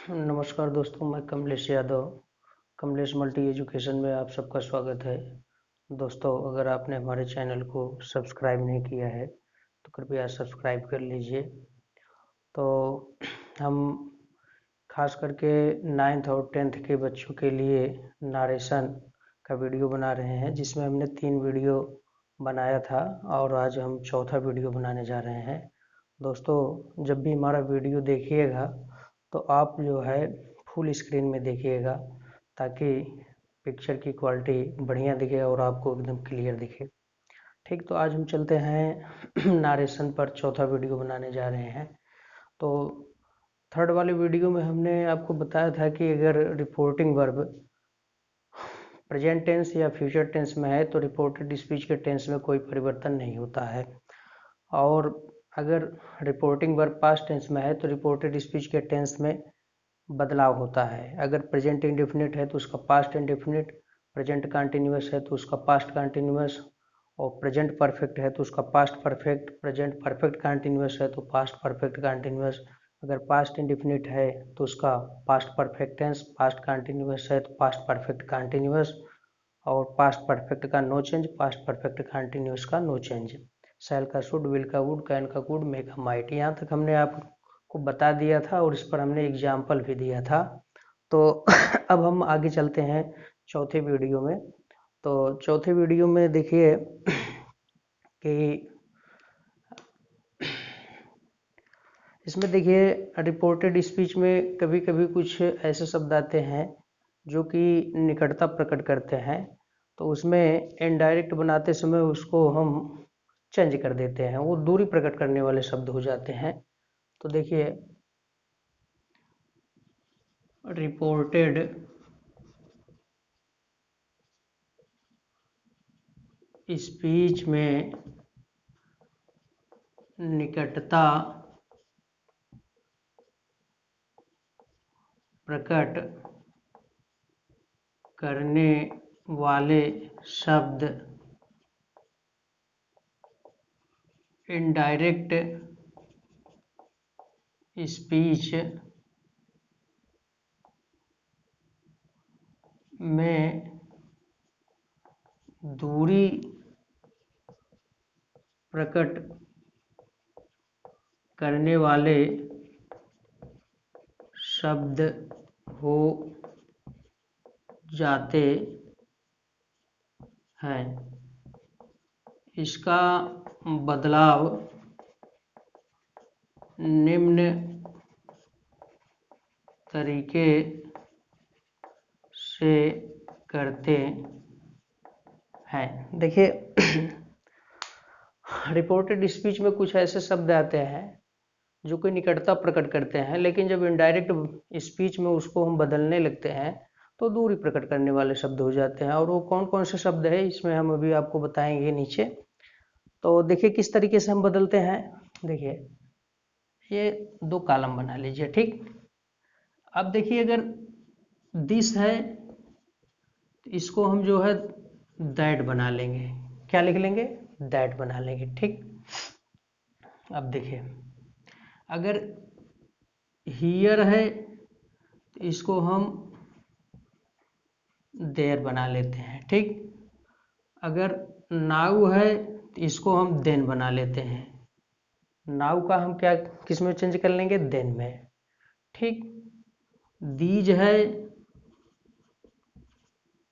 नमस्कार दोस्तों, मैं कमलेश यादव। कमलेश मल्टी एजुकेशन में आप सबका स्वागत है। दोस्तों, अगर आपने हमारे चैनल को सब्सक्राइब नहीं किया है तो कृपया सब्सक्राइब कर लीजिए। तो हम खास करके 9th और 10th के बच्चों के लिए नारेशन का वीडियो बना रहे हैं, जिसमें हमने 3 वीडियो बनाया था और आज हम चौथा वीडियो बनाने जा रहे हैं। दोस्तों, जब भी हमारा वीडियो देखिएगा तो आप जो है फुल स्क्रीन में देखिएगा, ताकि पिक्चर की क्वालिटी बढ़िया दिखे और आपको एकदम क्लियर दिखे। ठीक, तो आज हम चलते हैं नारेशन पर चौथा वीडियो बनाने जा रहे हैं। तो थर्ड वाले वीडियो में हमने आपको बताया था कि अगर रिपोर्टिंग वर्ब प्रेजेंट टेंस या फ्यूचर टेंस में है तो रिपोर्टेड स्पीच के टेंस में कोई परिवर्तन नहीं होता है, और अगर रिपोर्टिंग वर्ब पास्ट टेंस में है तो रिपोर्टेड स्पीच के टेंस में बदलाव होता है। अगर प्रेजेंट इंडेफिनिट है तो उसका पास्ट इंडेफिनिट, प्रेजेंट कंटिन्यूअस है तो उसका पास्ट कंटिन्यूअस, और प्रेजेंट परफेक्ट है तो उसका past perfect, present perfect continuous है तो पास्ट परफेक्ट कंटिन्यूअस, अगर पास्ट इंडेफिनिट है तो उसका past perfect tense, past continuous है तो पास्ट परफेक्ट कंटिन्यूअस, और पास्ट परफेक्ट का no change, past perfect continuous का नो चेंज। शैल का शुड, विल का वुड, कैन का कुड, मे का माइट, यहाँ तक हमने आपको बता दिया था और इस पर हमने एग्जाम्पल भी दिया था। तो अब हम आगे चलते हैं चौथे वीडियो में। तो चौथे वीडियो में देखिए कि इसमें देखिए रिपोर्टेड स्पीच में कभी कभी कुछ ऐसे शब्द आते हैं जो कि निकटता प्रकट करते हैं, तो उसमें इनडायरेक्ट बनाते समय उसको हम चेंज कर देते हैं, वो दूरी प्रकट करने वाले शब्द हो जाते हैं। तो देखिए, रिपोर्टेड स्पीच में निकटता प्रकट करने वाले शब्द इनडायरेक्ट स्पीच में दूरी प्रकट करने वाले शब्द हो जाते हैं। इसका बदलाव निम्न तरीके से करते हैं। देखिए, रिपोर्टेड स्पीच में कुछ ऐसे शब्द आते हैं जो कि निकटता प्रकट करते हैं, लेकिन जब इनडायरेक्ट स्पीच में उसको हम बदलने लगते हैं तो दूरी प्रकट करने वाले शब्द हो जाते हैं। और वो कौन कौन से शब्द है इसमें हम अभी आपको बताएंगे नीचे। तो देखिए किस तरीके से हम बदलते हैं। देखिए, ये 2 कॉलम बना लीजिए। ठीक, अब देखिए, अगर दिस है तो इसको हम जो है दैट बना लेंगे। क्या लिख लेंगे? दैट बना लेंगे। ठीक, अब देखिए, अगर हियर है तो इसको हम देर बना लेते हैं। ठीक, अगर नाउ है तो इसको हम देन बना लेते हैं। नाउ का हम क्या किस में चेंज कर लेंगे? देन में। ठीक, दीज है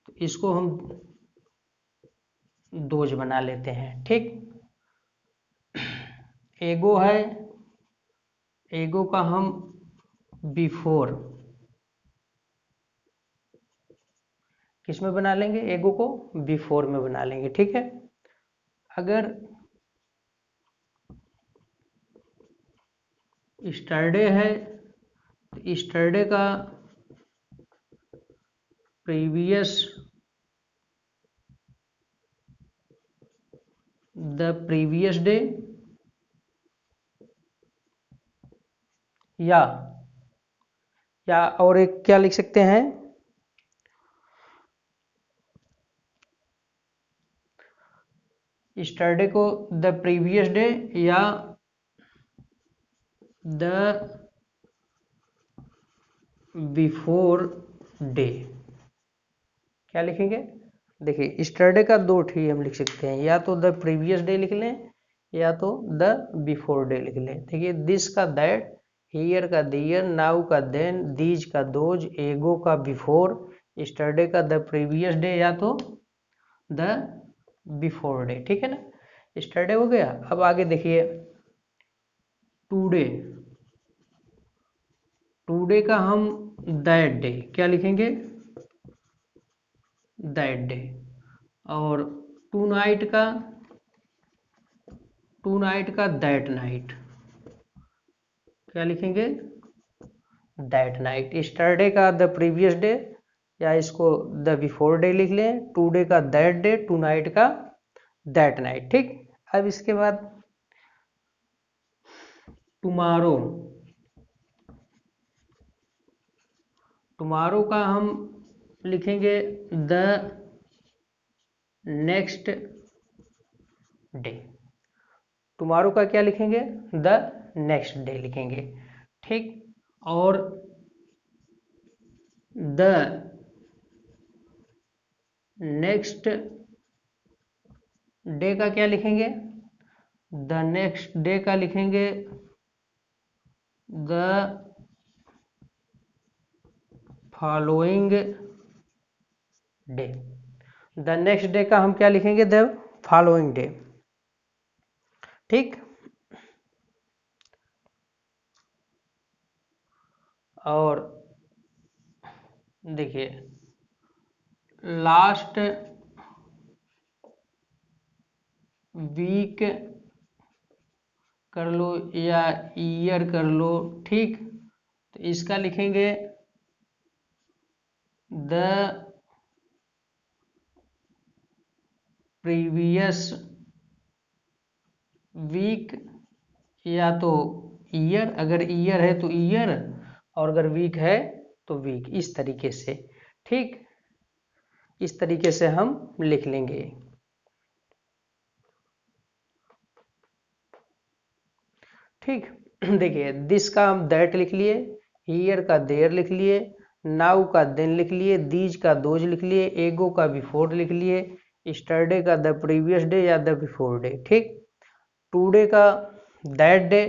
तो इसको हम दोज बना लेते हैं। ठीक, एगो है, एगो का हम बिफोर किस में बना लेंगे? एगो को बिफोर में बना लेंगे। ठीक है, अगर स्टरडे है तो स्टरडे का प्रीवियस द प्रीवियस डे, या और एक क्या लिख सकते हैं? स्टरडे को द प्रीवियस डे या द बिफोर डे। क्या लिखेंगे? देखिए स्टरडे का दो ही हम लिख सकते हैं, या तो द प्रीवियस डे लिख लें या तो द बिफोर डे लिख लें। देखिए दिस का दैट, हियर का दियर, नाउ का देन, दीज का दोज, एगो का बिफोर, स्टरडे का द प्रीवियस डे या तो द बिफोर डे। ठीक है ना, स्टरडे हो गया। अब आगे देखिए टुडे, टुडे का हम दैट डे क्या लिखेंगे? That day. और टू नाइट का, टू नाइट का दैट नाइट क्या लिखेंगे? That night. स्टरडे का द प्रीवियस डे या इसको द बिफोर डे लिख लें, टुडे का दैट डे, टू नाइट का दैट नाइट। ठीक, अब इसके बाद टुमारो, टुमारो का हम लिखेंगे द नेक्स्ट डे। टुमारो का क्या लिखेंगे? द नेक्स्ट डे लिखेंगे। ठीक, और द नेक्स्ट डे का क्या लिखेंगे? द नेक्स्ट डे का लिखेंगे the following day. The next day का हम क्या लिखेंगे? The following day. ठीक, और देखिए लास्ट वीक कर लो या ईयर कर लो। ठीक, तो इसका लिखेंगे द प्रीवियस वीक या तो ईयर, अगर ईयर है तो ईयर, और अगर वीक है तो वीक, इस तरीके से। ठीक, इस तरीके से हम लिख लेंगे। ठीक, देखिए दिस का हम दैट लिख लिए, हियर का देयर लिख लिए, नाउ का देन लिख लिए, दीज का दोज लिख लिए, एगो का बिफोर लिख लिए, स्टरडे का द प्रीवियस डे या द बिफोर डे। ठीक, टुडे का दैट डे,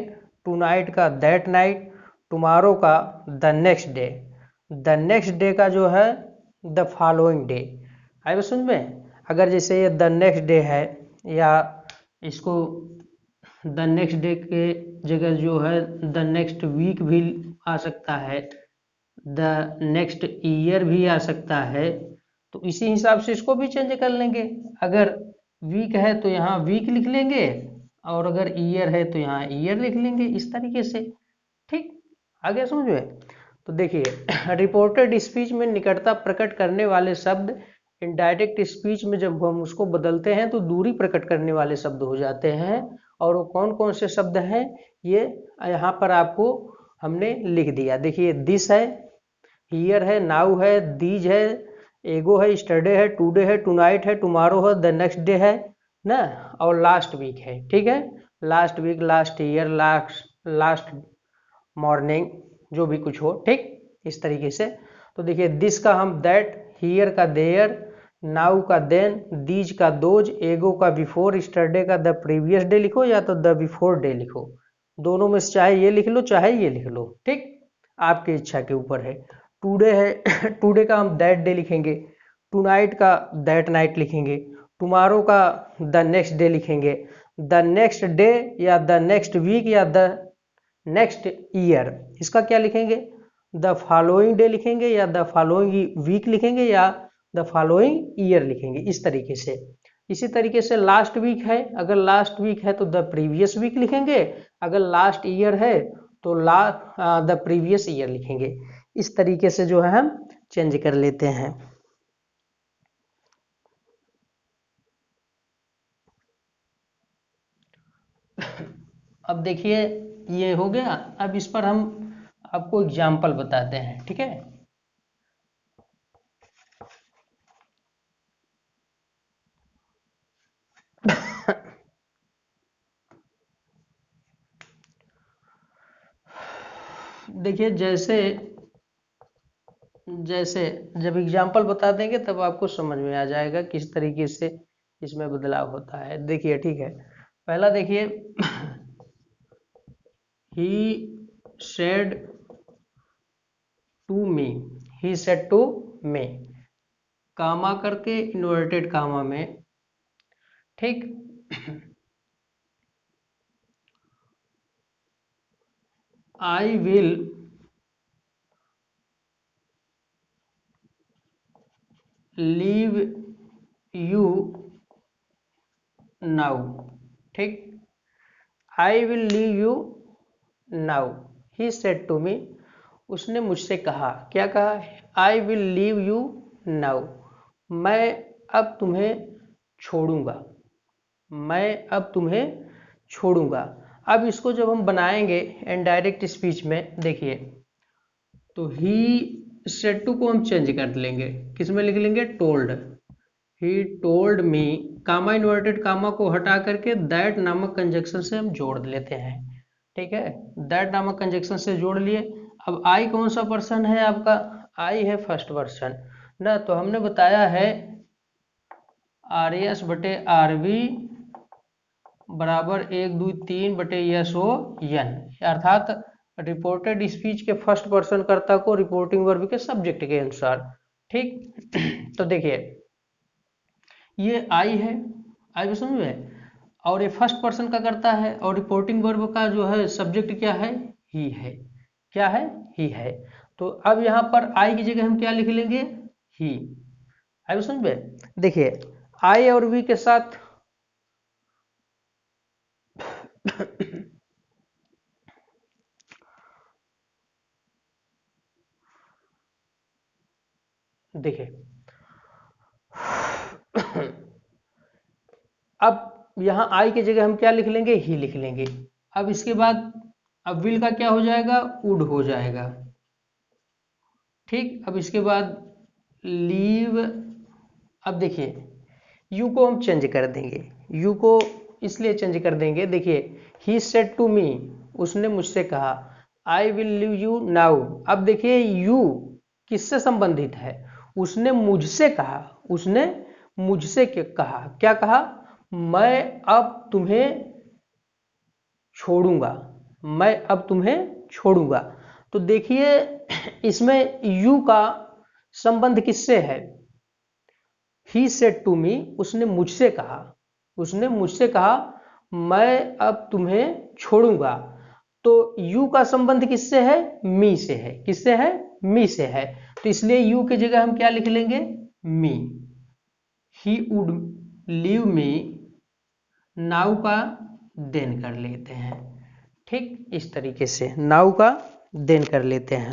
टू नाइट का दैट नाइट, टुमारो का the next day, the next day का जो है द फॉलोइंग डे। आएगा समझ में? अगर जैसे ये द नेक्स्ट डे है, या इसको द नेक्स्ट डे के जगह जो है द नेक्स्ट वीक भी आ सकता है, द नेक्स्ट ईयर भी आ सकता है, तो इसी हिसाब से इसको भी चेंज कर लेंगे। अगर वीक है तो यहाँ वीक लिख लेंगे, और अगर ईयर है तो यहाँ ईयर लिख लेंगे, इस तरीके से। ठीक, आ गया समझ में? तो देखिए रिपोर्टेड स्पीच में निकटता प्रकट करने वाले शब्द इनडायरेक्ट स्पीच में जब हम उसको बदलते हैं तो दूरी प्रकट करने वाले शब्द हो जाते हैं। और वो कौन कौन से शब्द हैं ये यहाँ पर आपको हमने लिख दिया। देखिए दिस है, हियर है, नाउ है, दीज है, एगो है, स्टरडे है, टुडे है, टुनाइट है, टुमारो है, द नेक्स्ट डे है ना, और लास्ट वीक है। ठीक है, last week, last year, last morning, जो भी कुछ हो। ठीक, इस तरीके से। तो देखिए दिस का हम दैट, हियर का देयर, नाउ का देन, दीज का दोज, एगो का बिफोर, स्टरडे का द प्रीवियस डे लिखो या तो द बिफोर डे लिखो, दोनों में से चाहे ये लिख लो चाहे ये लिख लो। ठीक, आपकी इच्छा के ऊपर है। टुडे है टुडे का हम दैट डे लिखेंगे, टू नाइट का दैट नाइट लिखेंगे, टुमारो का द नेक्स्ट डे लिखेंगे, द नेक्स्ट डे या द नेक्स्ट वीक या द नेक्स्ट ईयर, इसका क्या लिखेंगे? द फॉलोइंग डे लिखेंगे या द फॉलोइंग वीक लिखेंगे या द फॉलोइंग ईयर लिखेंगे, इस तरीके से। इसी तरीके से लास्ट वीक है, अगर लास्ट वीक है तो द प्रीवियस वीक लिखेंगे, अगर लास्ट ईयर है तो द प्रीवियस ईयर लिखेंगे। इस तरीके से जो है हम चेंज कर लेते हैं। अब देखिए ये हो गया। अब इस पर हम आपको एग्जाम्पल बताते हैं। ठीक है, देखिए जैसे जैसे जब एग्जाम्पल बता देंगे तब आपको समझ में आ जाएगा किस तरीके से इसमें बदलाव होता है। देखिए, ठीक है, पहला देखिए, he said to me, he said to me, comma करके इन्वर्टेड कामा में, ठीक, I will leave you now, ठीक, I will leave you now, he said to me, उसने मुझसे कहा, क्या कहा, I will leave you now, मैं अब तुम्हें छोड़ूंगा, मैं अब तुम्हें छोड़ूंगा। अब इसको जब हम बनाएंगे इनडायरेक्ट स्पीच में, देखिए, तो ही सेड टू को हम चेंज कर लेंगे, किस में लिख लेंगे, told, he told me, comma inverted comma को हटा करके दैट नामक कंजक्शन से हम जोड़ लेते हैं, ठीक है, दैट नामक कंजक्शन से जोड़ लिए। अब आई कौन सा पर्सन है आपका, आई है फर्स्ट पर्सन ना, तो हमने बताया है आर एस बटे आर वी बराबर 1 2 3 बटे एस ओ एन, अर्थात रिपोर्टेड स्पीच के फर्स्ट पर्सन कर्ता को रिपोर्टिंग वर्ब के सब्जेक्ट के अनुसार, ठीक। तो देखिए, ये आई है, आई समझ में, और ये फर्स्ट पर्सन का करता है, और रिपोर्टिंग वर्ब का जो है सब्जेक्ट क्या है, ही है, क्या है, ही है। तो अब यहाँ पर आई की जगह हम क्या लिख लेंगे, ही, आई समझ में। देखिए, आई और वी के साथ देखिए, अब यहाँ आई की जगह हम क्या लिख लेंगे, ही लिख लेंगे। अब इसके बाद अब विल का क्या हो जाएगा, वुड हो जाएगा, ठीक। अब इसके बाद लीव, अब देखिए, यू को हम चेंज कर देंगे, यू को इसलिए चेंज कर देंगे, देखिए, ही सेड टू मी, उसने मुझसे कहा, I will leave you now. अब देखिए, यू किससे संबंधित है, उसने मुझसे कहा, उसने मुझसे कहा, क्या कहा, मैं अब तुम्हें छोड़ूंगा, मैं अब तुम्हें छोड़ूंगा। तो देखिए, इसमें यू का संबंध किससे है, ही सेड टू मी, उसने मुझसे कहा, उसने मुझसे कहा मैं अब तुम्हें छोड़ूंगा। तो यू का संबंध किससे है, मी से है, किससे है, मी से है। तो इसलिए यू की जगह हम क्या लिख लेंगे, me, he would leave me now का देन कर लेते हैं, ठीक, इस तरीके से नाउ का देन कर लेते हैं।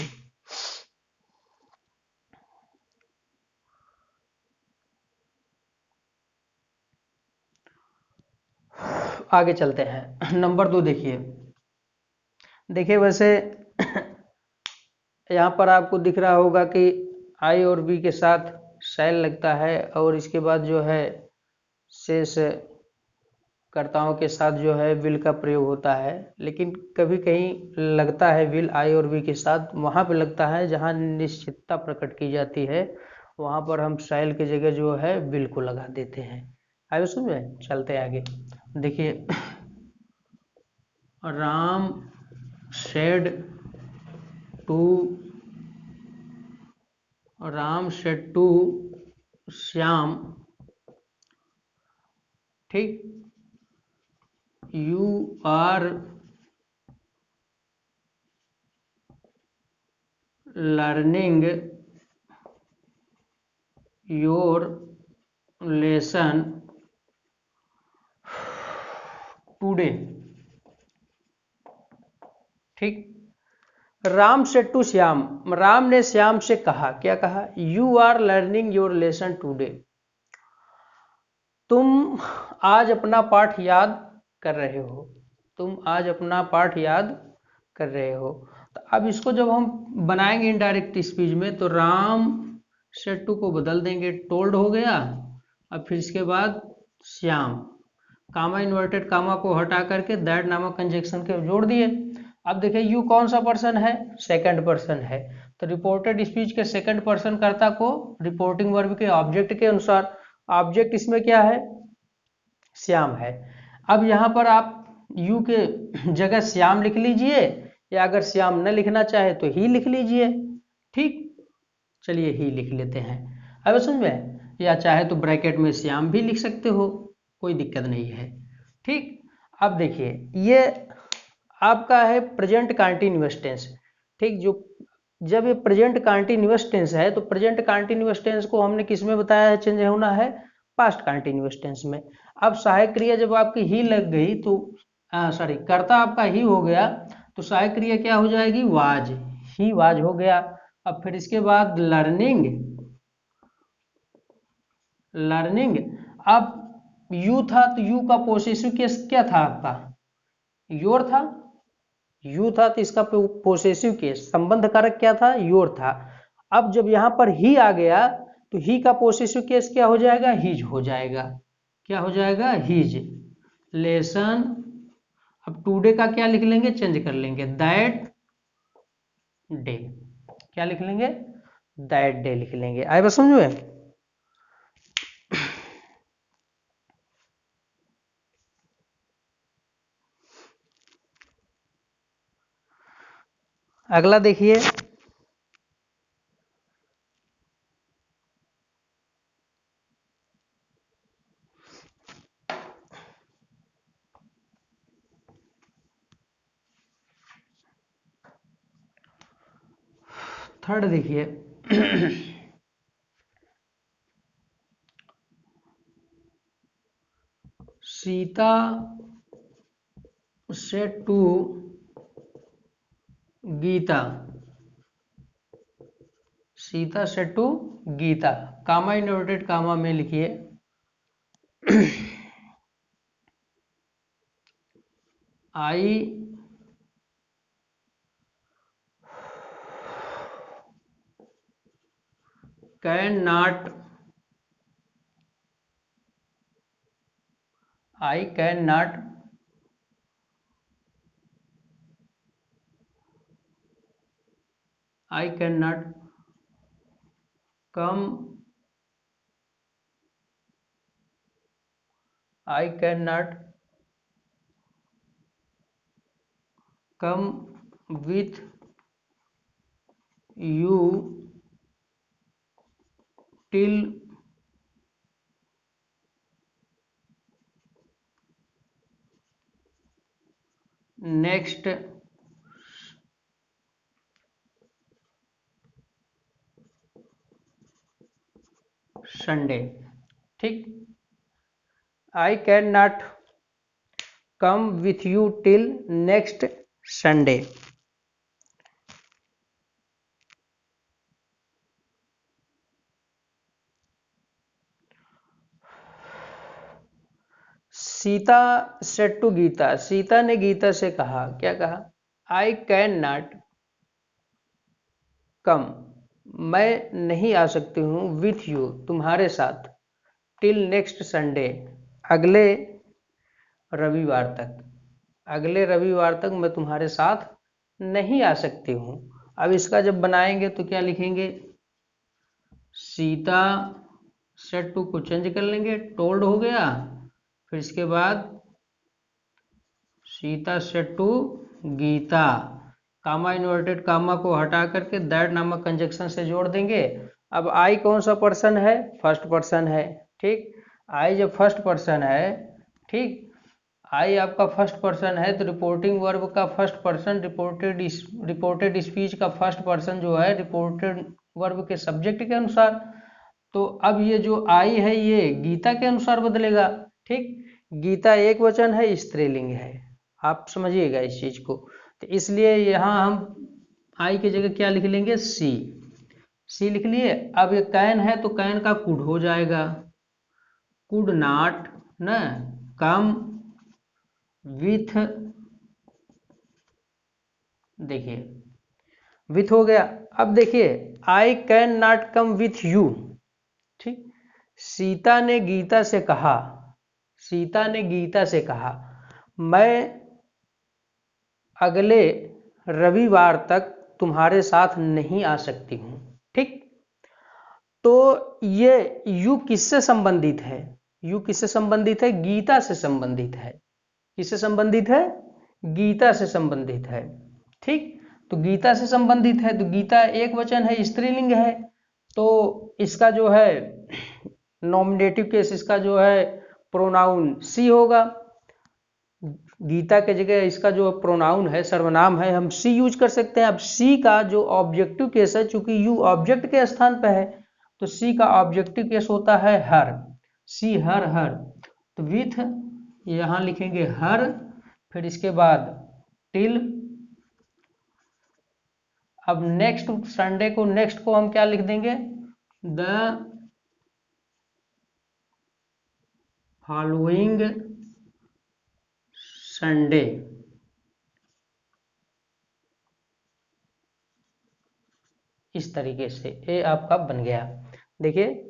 आगे चलते हैं, नंबर 2 देखिए, देखिए वैसे यहाँ पर आपको दिख रहा होगा कि आई और बी के साथ शैल लगता है, और इसके बाद जो है शेष कर्ताओं के साथ जो है विल का प्रयोग होता है। लेकिन कभी कहीं लगता है विल आई और बी के साथ, वहाँ पे लगता है जहाँ निश्चितता प्रकट की जाती है, वहाँ पर हम शैल की जगह जो है विल को लगा देते हैं। आगे सुन में चलते हैं आगे, देखिए, Ram said to, Ram said to Shyam, ठीक, you are learning your lesson today, ठीक। राम से टू श्याम, राम ने श्याम से कहा, क्या कहा, you are learning your lesson today, तुम आज अपना पाठ याद कर रहे हो, तुम आज अपना पाठ याद कर रहे हो। तो अब इसको जब हम बनाएंगे इनडायरेक्ट स्पीच में, तो राम से टू को बदल देंगे, टोल्ड हो गया। अब फिर इसके बाद श्याम, कामा इन्वर्टेड कामा को हटा करके दैट नामक कंजक्शन के जोड़ दिए। अब देखिए, यू कौन सा पर्सन है, सेकंड पर्सन है, तो रिपोर्टेड स्पीच के सेकंड पर्सन कर्ता को रिपोर्टिंग वर्ब के ऑब्जेक्ट के अनुसार, ऑब्जेक्ट इसमें क्या है, श्याम है। अब यहाँ पर आप यू के जगह श्याम लिख लीजिए, या अगर श्याम न लिखना चाहे तो ही लिख लीजिए। ठीक, चलिए ही लिख लेते हैं। अब समझ में, या चाहे तो ब्रैकेट में श्याम भी लिख सकते हो, कोई दिक्कत नहीं है। ठीक, अब देखिए ये आपका है प्रेजेंट कंटीन्यूअस टेंस। ठीक, जो जब ये प्रेजेंट कंटीन्यूअस टेंस है तो प्रेजेंट कंटीन्यूअस टेंस को हमने किस में बताया है चेंज होना है, पास्ट कंटीन्यूअस टेंस में। अब सहायक क्रिया जब आपकी ही लग गई तो सॉरी कर्ता आपका ही हो गया, तो सहायक क्रिया क्या हो जाएगी, वाज, ही वाज हो गया। अब फिर इसके बाद लर्निंग, लर्निंग, अब यू था तो यू का पोसेसिव केस क्या था आपका, योर था, यू था तो इसका पोसेसिव केस संबंध कारक क्या था, योर था। अब जब यहां पर ही आ गया तो ही का पोसेसिव केस क्या हो जाएगा, हिज हो जाएगा। क्या हो जाएगा, हिज। लेसन, अब टुडे का क्या लिख लेंगे, चेंज कर लेंगे, दैट डे। क्या लिख लेंगे, दैट डे लिख लेंगे। आए बस समझ में। अगला देखिए, थर्ड देखिए सीता से टू गीता, सीता से to Geeta, comma inverted comma में लिखिए I can not, I can not I cannot come, I cannot come with you till next Sunday. ठीक, I can not come with you till next Sunday. Sita said to Gita, Sita ने गीता से कहा, क्या कहा, आई can not कम, मैं नहीं आ सकती हूँ, विथ यू तुम्हारे साथ, टिल नेक्स्ट संडे अगले रविवार तक, अगले रविवार तक मैं तुम्हारे साथ नहीं आ सकती हूँ। अब इसका जब बनाएंगे तो क्या लिखेंगे, सीता सेड टू को चेंज कर लेंगे, टोल्ड हो गया, फिर इसके बाद Sita said to Geeta, comma inverted comma को हटा करके दैट नामक कंजक्शन से जोड़ देंगे। अब आई कौन सा पर्सन है, फर्स्ट पर्सन है। ठीक, आई जब फर्स्ट पर्सन है, ठीक, आई आपका फर्स्ट पर्सन है तो रिपोर्टिंग वर्ब का फर्स्ट पर्सन, रिपोर्टेड स्पीच का फर्स्ट पर्सन जो है रिपोर्टेड वर्ब के सब्जेक्ट के अनुसार। तो अब ये जो आई है ये गीता के अनुसार बदलेगा। ठीक, गीता एक वचन है, स्त्रीलिंग है, आप समझिएगा इस चीज को। तो इसलिए यहाँ हम आई की जगह क्या लिख लेंगे, सी, सी लिख लिए। अब ये कैन है तो कैन का कुड हो जाएगा, कुड नॉट न कम विथ, देखिए विथ हो गया। अब देखिए आई can not come with you. ठीक, सीता ने गीता से कहा, सीता ने गीता से कहा मैं अगले रविवार तक तुम्हारे साथ नहीं आ सकती हूँ। ठीक, तो ये यू किससे संबंधित है? यू किससे संबंधित है? गीता से संबंधित है। किससे संबंधित है? गीता से संबंधित है। ठीक, तो गीता से संबंधित है तो गीता एक वचन है, स्त्रीलिंग है, तो इसका जो है नॉमिनेटिव केस, इसका जो है प्रोनाउन सी होगा। गीता के जगह इसका जो प्रोनाउन है, सर्वनाम है, हम सी यूज कर सकते हैं। अब सी का जो ऑब्जेक्टिव केस है, चूंकि यू ऑब्जेक्ट के स्थान पे है, तो सी का ऑब्जेक्टिव केस होता है हर। सी हर, हर, तो विथ यहां लिखेंगे हर, फिर इसके बाद टिल। अब नेक्स्ट संडे को, नेक्स्ट को हम क्या लिख देंगे? The following Sunday. इस तरीके से ये आपका बन गया। देखिए,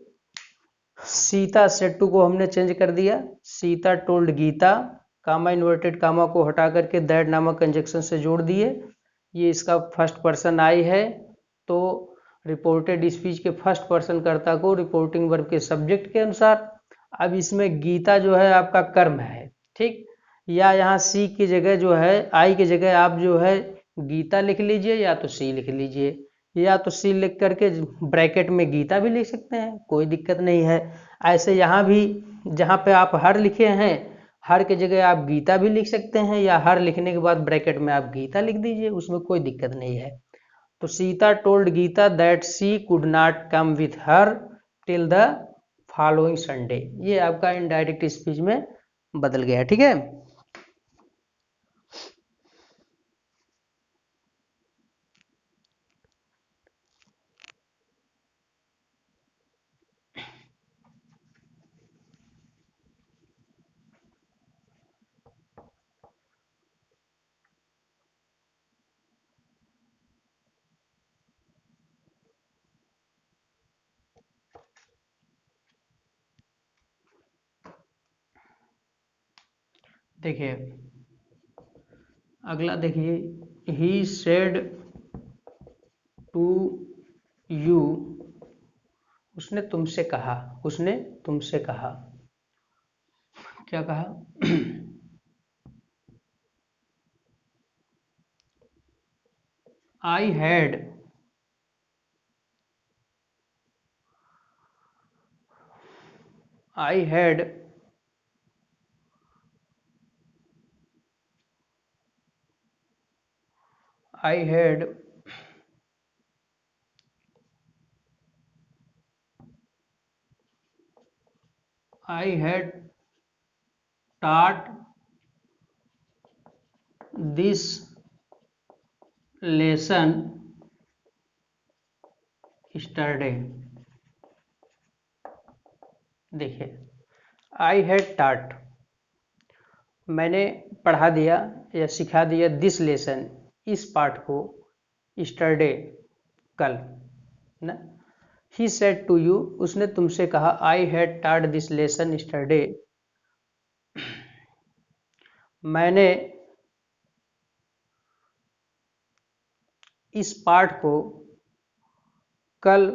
सीता सेट्टू को हमने चेंज कर दिया। Sita told Gita, comma inverted comma को हटा करके दैट नामक कंजक्शन से जोड़ दिए। ये इसका फर्स्ट पर्सन आई है, तो रिपोर्टेड स्पीच के फर्स्ट पर्सन कर्ता को रिपोर्टिंग वर्ब के सब्जेक्ट के अनुसार। अब इसमें गीता जो है आपका कर्म है। ठीक, या यहाँ सी की जगह जो है, आई की जगह आप जो है गीता लिख लीजिए, या तो सी लिख लीजिए, या तो सी लिख करके ब्रैकेट में गीता भी लिख सकते हैं, कोई दिक्कत नहीं है। ऐसे यहाँ भी जहाँ पे आप हर लिखे हैं, हर की जगह आप गीता भी लिख सकते हैं, या हर लिखने के बाद ब्रैकेट में आप गीता लिख दीजिए, उसमें कोई दिक्कत नहीं है। तो Sita told Geeta that she could not come with her till the following Sunday. ये आपका इनडायरेक्ट स्पीच में बदल गया। ठीक है, देखिए अगला, देखिए, ही सेड टू यू, उसने तुमसे कहा। उसने तुमसे कहा, क्या कहा? I had, I had I had I had taught this lesson yesterday। देखिए, आई हैड taught, मैंने पढ़ा दिया या सिखा दिया, दिस लेसन, इस पाठ को, yesterday, कल ना। ही सेड टू यू, उसने तुमसे कहा, I had taught this lesson yesterday, मैंने इस पाठ को कल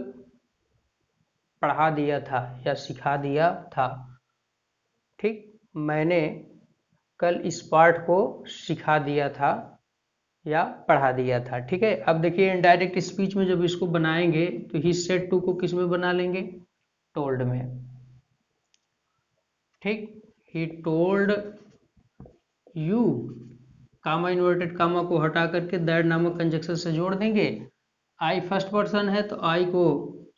पढ़ा दिया था या सिखा दिया था। ठीक, मैंने कल इस पाठ को सिखा दिया था या पढ़ा दिया था। ठीक है, अब देखिए इनडायरेक्ट स्पीच में जब इसको बनाएंगे तो ही सेड टू को किस में बना लेंगे? टोल्ड में। ठीक, he told you, comma inverted comma को हटा करके दैट नामक कंजक्शन से जोड़ देंगे। आई फर्स्ट पर्सन है तो आई को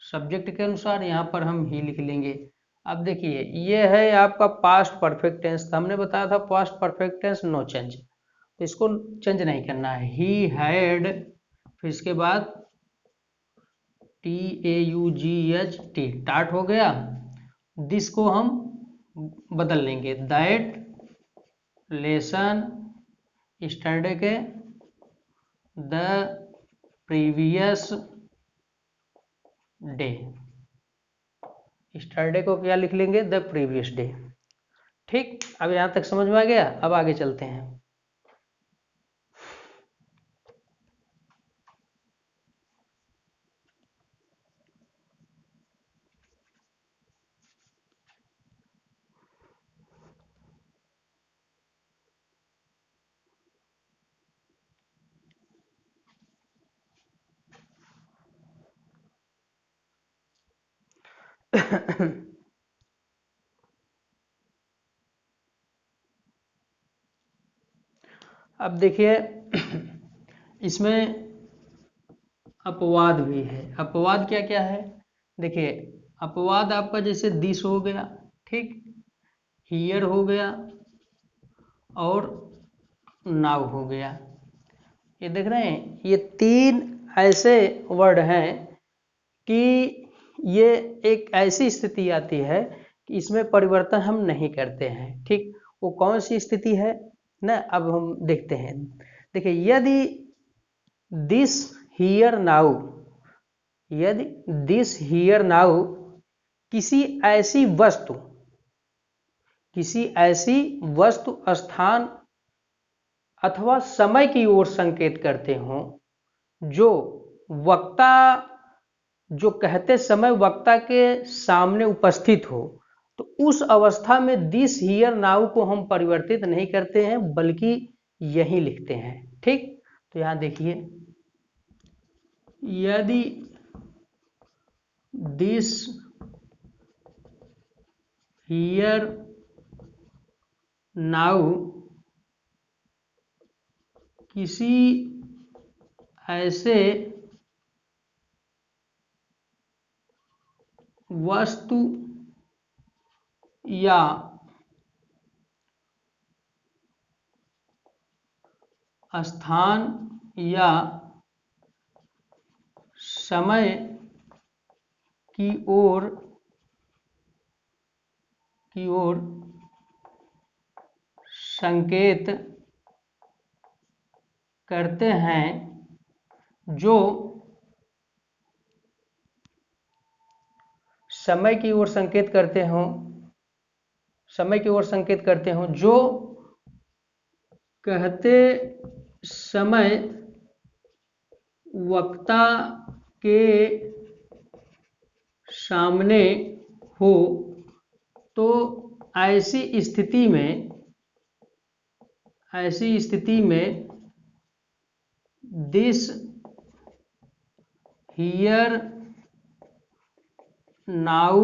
सब्जेक्ट के अनुसार यहाँ पर हम ही लिख लेंगे। अब देखिए, ये है आपका पास्ट परफेक्ट टेंस, हमने बताया था past perfect tense no change, तो इसको चेंज नहीं करना है। ही हैड, फिर इसके बाद TAUGHT, टाट हो गया। दिस को हम बदल लेंगे, दैट लेसन स्टडी के, द प्रीवियस डे, स्टडी को क्या लिख लेंगे? The previous day. ठीक, अब यहां तक समझ में आ गया। अब आगे चलते हैं। अब देखिए इसमें अपवाद भी है। अपवाद क्या क्या है? देखिए अपवाद आपका जैसे दिस हो गया, ठीक, हियर हो गया और नाउ हो गया। ये देख रहे हैं, ये तीन ऐसे वर्ड हैं कि ये एक ऐसी स्थिति आती है कि इसमें परिवर्तन हम नहीं करते हैं, ठीक। वो कौन सी स्थिति है ना, अब हम देखते हैं। देखिए यदि दिस हियर नाउ, यदि दिस हियर नाउ किसी ऐसी वस्तु, किसी ऐसी वस्तु, स्थान अथवा समय की ओर संकेत करते हों जो वक्ता, जो कहते समय वक्ता के सामने उपस्थित हो, तो उस अवस्था में दिस हियर नाउ को हम परिवर्तित नहीं करते हैं बल्कि यही लिखते हैं, ठीक। तो यहां देखिए, यदि दिस हियर नाउ किसी ऐसे वस्तु या स्थान या समय की ओर संकेत करते हैं जो समय की ओर संकेत करते हों, समय की ओर संकेत करते हों जो कहते समय वक्ता के सामने हो, तो ऐसी स्थिति में दिस हियर नाउ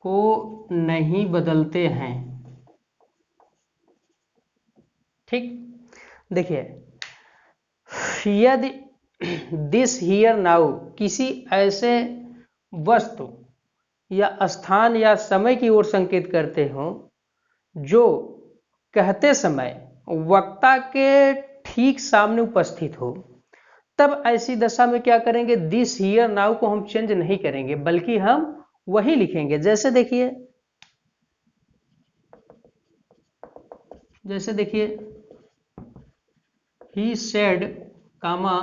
को नहीं बदलते हैं, ठीक। देखिए यदि दिस हियर नाउ किसी ऐसे वस्तु या स्थान या समय की ओर संकेत करते हो जो कहते समय वक्ता के ठीक सामने उपस्थित हो, तब ऐसी दशा में क्या करेंगे, दिस हियर नाउ को हम चेंज नहीं करेंगे बल्कि हम वही लिखेंगे। जैसे देखिए, he said comma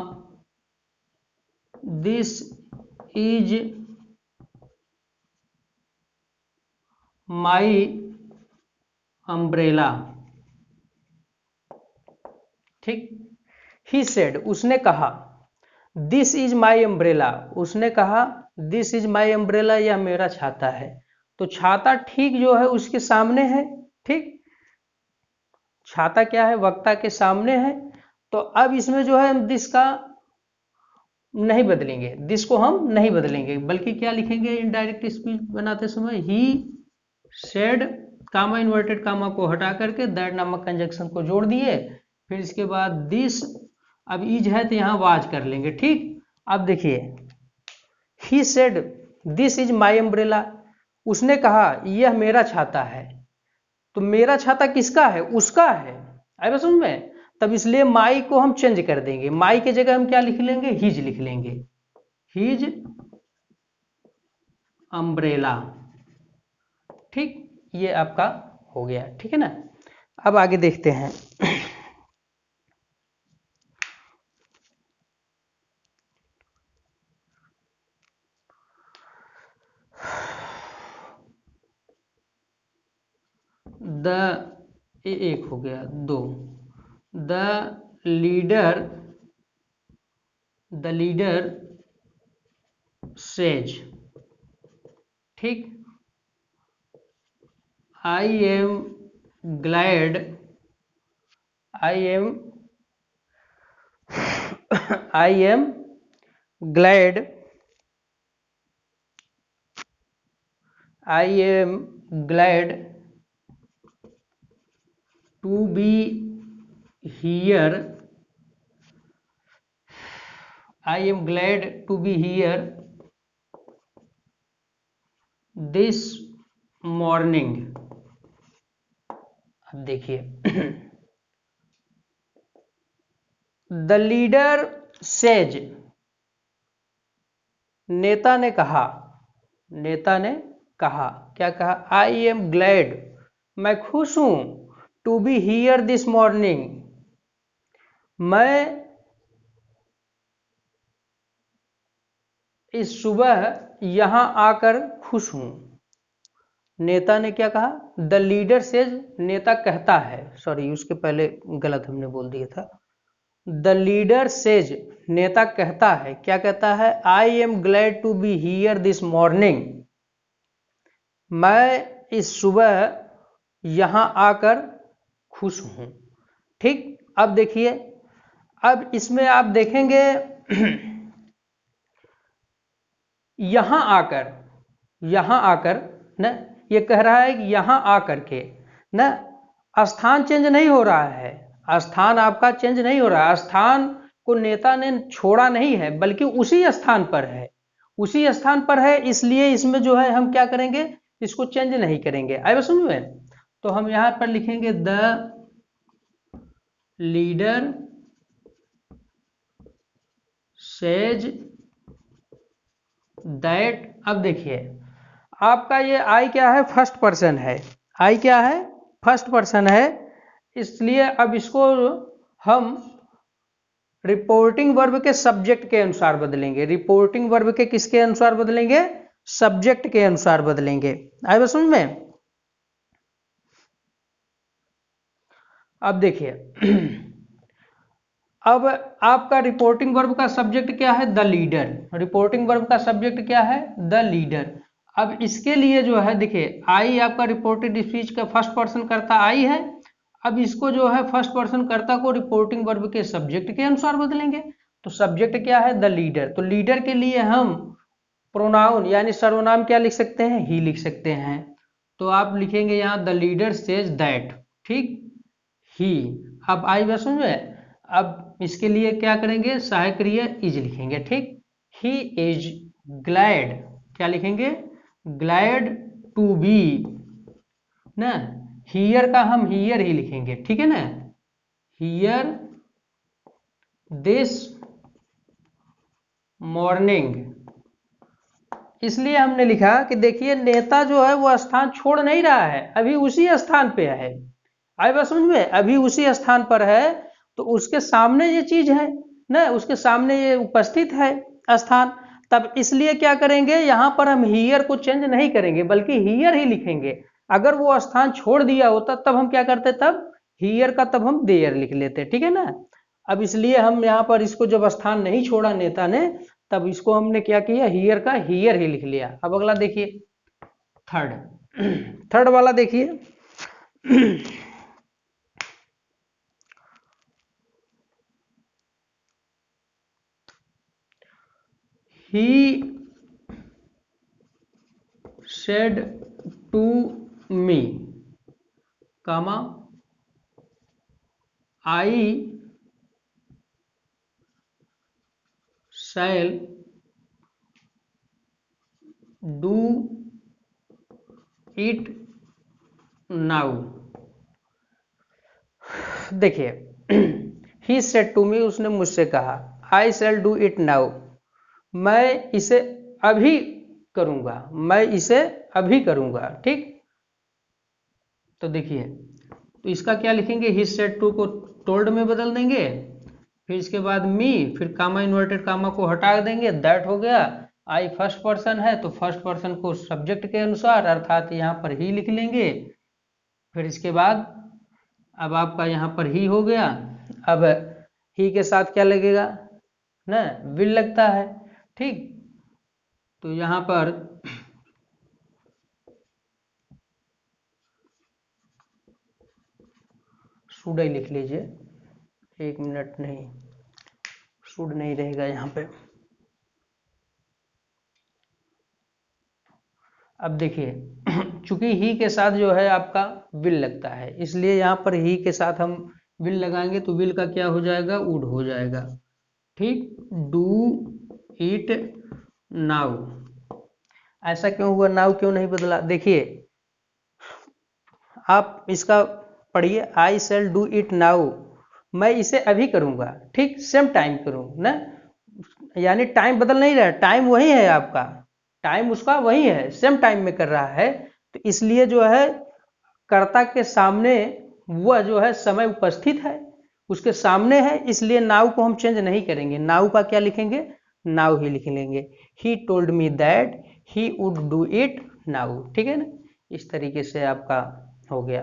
this is my umbrella, ठीक। ही सेड उसने कहा, दिस इज माई अम्ब्रेला उसने कहा दिस इज माई अम्ब्रेला यह मेरा छाता है। तो छाता ठीक जो है उसके सामने है, ठीक। छाता क्या है, वक्ता के सामने है। तो अब इसमें जो है हम दिस का नहीं बदलेंगे, दिस को हम नहीं बदलेंगे बल्कि क्या लिखेंगे, इनडायरेक्ट स्पीच बनाते समय ही सेड कामा इन्वर्टेड कामा को हटा करके दैट नामक कंजक्शन को जोड़ दिए, फिर इसके बाद दिस, अब इज है तो यहां वाज कर लेंगे, ठीक। अब देखिए, he said this is my umbrella उसने कहा यह मेरा छाता है। तो मेरा छाता किसका है, उसका है, आए समझ में। तब इसलिए माई को हम चेंज कर देंगे, माई के जगह हम क्या लिख लेंगे, हिज लिख लेंगे, हिज अम्ब्रेला, ठीक। ये आपका हो गया, ठीक है ना। अब आगे देखते हैं। द, एक हो गया, दो, द लीडर सेज, ठीक। I am glad, I am glad I am glad to be here, I am glad to be here this morning. अब देखिए द लीडर सेज, नेता ने कहा, नेता ने कहा, क्या कहा? आई एम ग्लैड, मैं खुश हूं, to be here this morning, मैं इस सुबह यहां आकर खुश हूं। नेता ने क्या कहा? द लीडर सेज, नेता कहता है, सॉरी उसके पहले गलत हमने बोल दिया था। द लीडर सेज, नेता कहता है, क्या कहता है? I am glad to be here this morning, मैं इस सुबह यहां आकर खुश हूं। ठीक, अब देखिए, अब इसमें आप देखेंगे यहां आकर न, ये कह रहा है कि यहां आकर के न, स्थान चेंज नहीं हो रहा है, स्थान आपका चेंज नहीं हो रहा है, स्थान को नेता ने छोड़ा नहीं है, बल्कि उसी स्थान पर है, उसी स्थान पर है, इसलिए इसमें जो है हम क्या करेंगे, इसको चेंज नहीं करेंगे। आए बात समझ में? तो हम यहां पर लिखेंगे द लीडर सेज दैट। अब देखिए आपका ये आई क्या है? फर्स्ट पर्सन है, आई क्या है? फर्स्ट पर्सन है, इसलिए अब इसको हम रिपोर्टिंग वर्ब के सब्जेक्ट के अनुसार बदलेंगे। रिपोर्टिंग वर्ब के किसके अनुसार बदलेंगे? सब्जेक्ट के अनुसार बदलेंगे। आए बात समझ में? अब देखिए अब आपका रिपोर्टिंग वर्ब का सब्जेक्ट क्या है? The leader. रिपोर्टिंग वर्ब का सब्जेक्ट क्या है? The leader. अब इसके लिए जो है देखिए, आई आपका रिपोर्टेड स्पीच का फर्स्ट पर्सन कर्ता आई है, अब इसको जो है फर्स्ट पर्सन कर्ता को रिपोर्टिंग वर्ब के सब्जेक्ट के अनुसार बदलेंगे। तो सब्जेक्ट क्या है? The leader. तो लीडर के लिए हम प्रोनाउन यानी सर्वनाम क्या लिख सकते हैं? ही लिख सकते हैं। तो आप लिखेंगे यहां द लीडर सेज दैट, ठीक, ही। अब आई बात समझ में? अब इसके लिए क्या करेंगे? सहायक क्रिया इज लिखेंगे, ठीक। ही इज ग्लैड, क्या लिखेंगे? ग्लैड टू बी ना, हियर का हम हियर ही लिखेंगे, ठीक है ना, हियर दिस मॉर्निंग। इसलिए हमने लिखा कि देखिए नेता जो है वो स्थान छोड़ नहीं रहा है, अभी उसी स्थान पे है। आई बात समझ में? अभी उसी स्थान पर है, तो उसके सामने ये चीज है ना, उसके सामने ये उपस्थित है स्थान, तब इसलिए क्या करेंगे, यहां पर हम हियर को चेंज नहीं करेंगे, बल्कि हियर ही लिखेंगे। अगर वो स्थान छोड़ दिया होता तब हम क्या करते? तब हियर का तब हम देयर लिख लेते, ठीक है ना। अब इसलिए हम यहाँ पर इसको जब स्थान नहीं छोड़ा नेता ने, तब इसको हमने क्या किया? हियर का हियर ही लिख लिया। अब अगला देखिए, थर्ड थर्ड वाला देखिए he said to me, comma, I shall do it now। देखिए ही सेड टू मी, उसने मुझसे कहा, आई शैल डू इट नाउ, मैं इसे अभी करूंगा, मैं इसे अभी करूंगा, ठीक। तो देखिए, तो इसका क्या लिखेंगे? ही सेड टू को टोल्ड में बदल देंगे, फिर इसके बाद मी, फिर कामा इन्वर्टेड कामा को हटा देंगे, दैट हो गया। आई फर्स्ट पर्सन है तो फर्स्ट पर्सन को सब्जेक्ट के अनुसार अर्थात यहाँ पर ही लिख लेंगे। फिर इसके बाद अब आपका यहाँ पर ही हो गया। अब ही के साथ क्या लगेगा ना? विल लगता है, ठीक। तो यहाँ पर शुड ही लिख लीजिए, एक मिनट, नहीं शुड नहीं रहेगा यहाँ पे। अब देखिए चूंकि ही के साथ जो है आपका विल लगता है, इसलिए यहाँ पर ही के साथ हम विल लगाएंगे तो विल का क्या हो जाएगा, वुड हो जाएगा। ठीक, डू इट नाउ, ऐसा क्यों हुआ, नाउ क्यों नहीं बदला? देखिए आप इसका पढ़िए, आई शैल डू इट नाउ, मैं इसे अभी करूंगा, ठीक, सेम टाइम करूँ ना, यानी टाइम बदल नहीं रहा, टाइम वही है आपका, टाइम उसका वही है, सेम टाइम में कर रहा है, तो इसलिए जो है कर्ता के सामने वह जो है समय उपस्थित है, उसके सामने है, इसलिए नाउ को हम चेंज नहीं करेंगे, नाउ का क्या लिखेंगे, नाउ ही लिख लेंगे। ही told me that he would do it now, ठीक है ना, इस तरीके से आपका हो गया।